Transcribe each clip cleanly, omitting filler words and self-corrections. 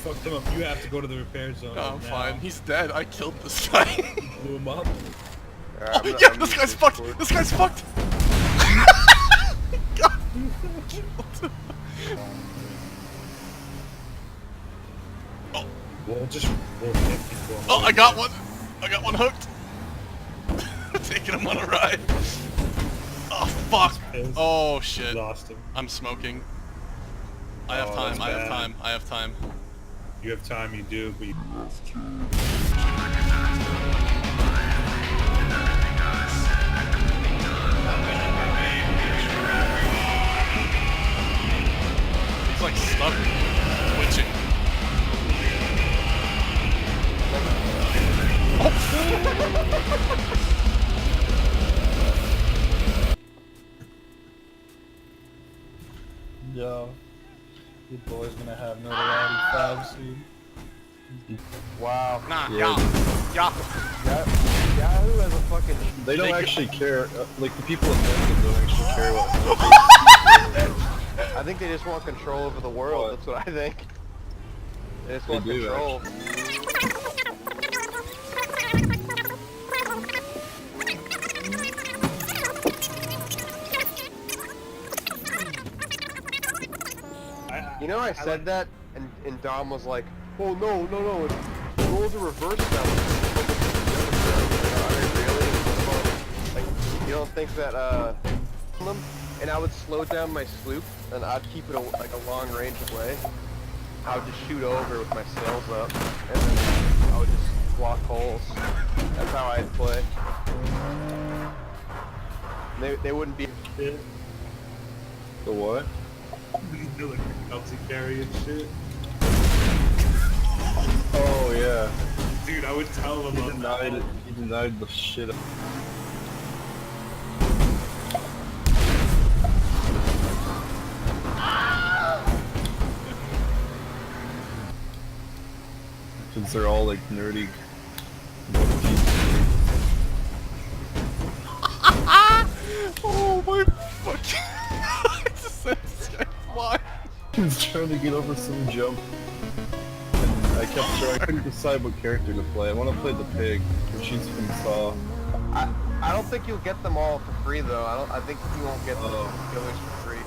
fucked him up. You have to go to the repair zone. No, I'm now. fine. He's dead. I killed this guy. Blew him up. Oh yeah, this guy's fucked. This guy's fucked. God. We'll just we'll hit people. Oh, I got one. I got one hooked. Taking him on a ride. Oh fuck. Oh shit. Lost him. I'm smoking. I have time. I have time. I have time. You have time. You do. But you... He's like stuck, twitching. Yo, your boy's gonna have notoriety 5 soon. Wow. Nah, Yeah. Yahoo has a fucking. They don't actually care. Like the people in London don't actually care what. I think they just want control over the world. What? That's what I think. They just want They do, control. You know, I said that, and Dom was like, "Oh no, roles are reversed now." Really? Like, you don't think that them? And I would slow down my sloop, and I'd keep it like a long range away. I would just shoot over with my sails up, and then I would just block holes. That's how I'd play. They wouldn't be. The what? You do like Kelsey carry and shit. Oh yeah. Dude, I would tell him He about denied that. it. He denied the shit. Since they're all like nerdy. Oh my fucking! I just said this guy fly. He was trying to get over some jump. And I kept trying. I couldn't decide what character to play. I want to play the pig, which she's from Saw. I don't think you'll get them all for free though. I think you won't get the killers for free.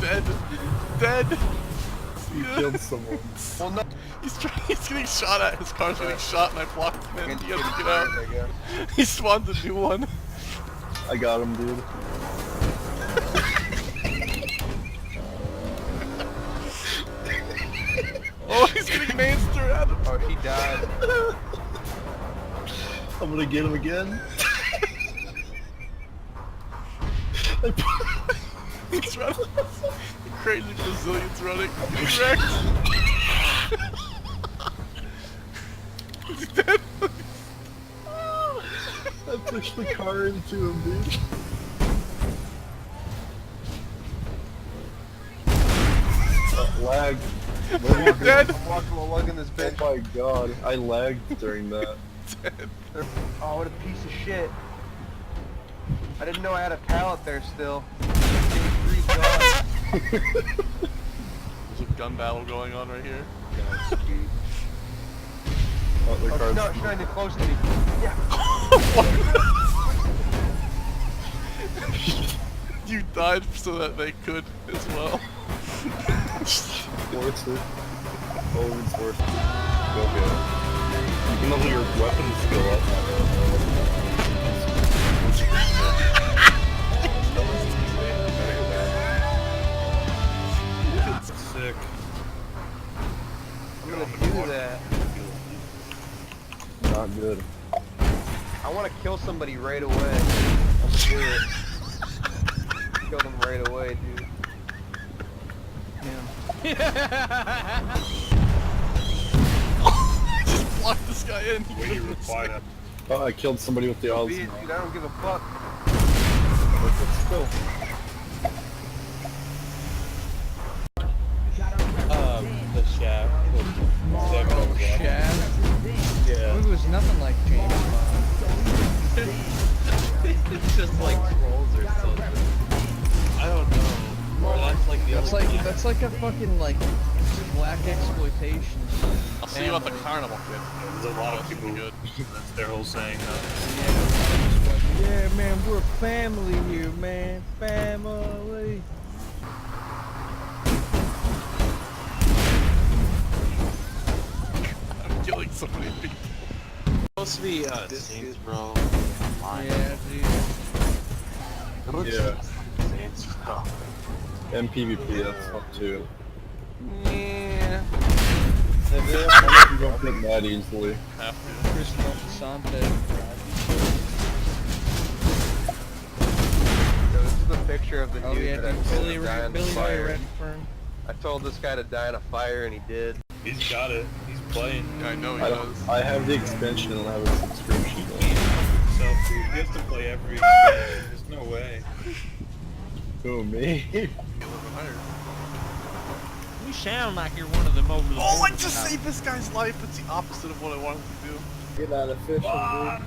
Dead. Dead. He killed someone. Well, no. He's getting shot at. His car's getting shot, and I blocked him. He has to get out. I guess. He spawned a new one. I got him, dude. Oh, he's getting mainster at him. Oh, he died. I'm gonna get him again. He's running. The crazy Brazilian's running. He's wrecked. He's dead. I pushed the car into him, dude. Lag. You're dead. I'm walking a lug in this Oh bitch. my god, I lagged during that. Dead. Oh, what a piece of shit. I didn't know I had a pallet there still. There's a gun battle going on right here. Oh, the Oh, car's no, she's not even close to me. Yeah. You died so that they could as well. worth it. Oh, it's worth it. Okay. You can level your weapon skill up. Sick. I'm gonna do that. Not good. I want to kill somebody right away. Let's do it. Kill them right away, dude. Just block this guy in. When you reply that. Oh, I killed somebody with the Be Oz. it, dude. I don't give a fuck. Still. The shaft. Shaft? Yeah. It was nothing like James Bond. It's just like trolls or something. I don't know. Or that's like the That's like a fucking like black exploitation. I'll see you at the carnival, kid. There's a lot of people. Good. That's their whole saying. Yeah, man, we're family here, man. Family. I'm killing so many people. Supposed to be Saints Row Online. Yeah, dude. It looks Yeah. just like Saints Row. And PvP, that's fun too. Yeah. You don't get mad easily. Have to. Chris Monsanto. So this is the picture of the Oh dude yeah, that I dude. told Billy to die in the Ray fire. Redfern. I told this guy to die in a fire and he did. He's got it. He's playing. Yeah, I know he I does. don't. I have the expansion and I have a subscription. Though. Himself, dude. He has to play every expansion. There's no way. Who, me? You sound like you're one of them over the Oh, I border just type. saved this guy's life. It's the opposite of what I wanted to do. Get out of fishing, dude. Huh?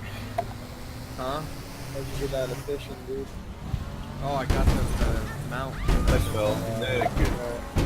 How'd you get out of fishing, dude? Oh, I got the mount. I fell. Nick. Alright.